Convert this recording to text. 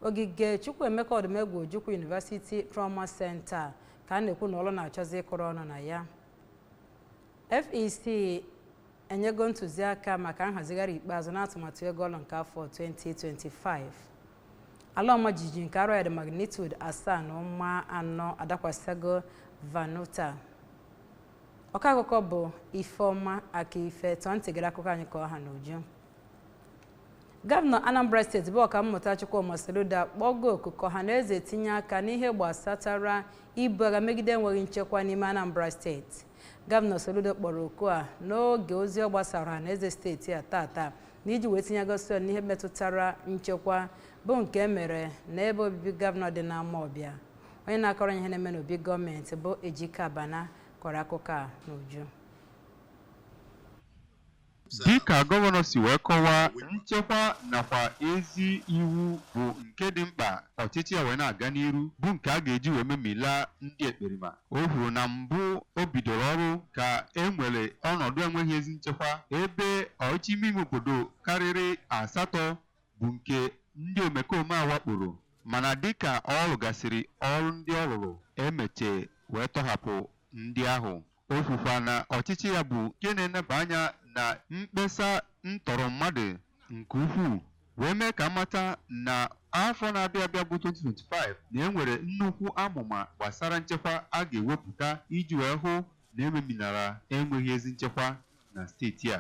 ogige Chukwuemeka Odumegwu Ojukwu University Trauma Center ka na-ekwu na ọlụ na-achọzi ịkụrụ ọnụ na ya. FEC enyego ntụziaka maka nhazigharị ikpeazụ n'atụmatụ ego ọlụ nke afọ 2025. Ala ọma jijiji nke arọ ya dị magnitude 7.4 adakwasịgo Vanuatu. Ọka akụkọ bụ Ifeọma Akife tọọ ntị gere akụkọ anyị ka ọha n'uju. Gọvanọ Anambra Steeti bụ Ọkammụta Chukwuma Soludo akpọgo okuko ha na eze tinye aka n'ihe gbasatara ibu agha megide enweghị nchekwa n'ime Anambra Steeti. Gọvanọ Soludo kpọrọ oku a n'oge ozi ọ gbasara na eze steeti a tata n'iji wee tinye gosi n'ihe metụtara nchekwa bụ nke mere n'ebe obibi gọvanọ dị n'Amawbịa. Onye na-akọrọ ihe na-eme n'obi gọọmenti bụ Jikoo kọrọ akụkọ a n'uju. Dịka gọvanọ si wee kọwaa, nchekwa nakwa ezi iwu bụ nke dị mkpa ọchịchị ya wee na-aga n'iru bụ nke a ga-eji wee memila ndị ekperima. O kwuru na mbụ o bidoro ọrụ ka e nwere ọnọdụ enweghị ezi nchekwa ebe ọchịchị ime obodo karịrị 8 bụ nke ndị omekome awakporo, mana dịka ọ rụgasịrị ọrụ ndị ọ rụrụ emeche wee tọhapụ ndị ahụ. O kwukwa na ọchịchị ya bụ nke na-eneba anya na mkpesa ntọrọ mmadụ nke ukwuu wee mee ka mata na afọ na-abịa abịa bụ 2025 na enwere nnukwu amụma gbasara nchekwa a ga-ewepụta iji wee hụ na ememinara enweghị ezi nchekwa na steeti a.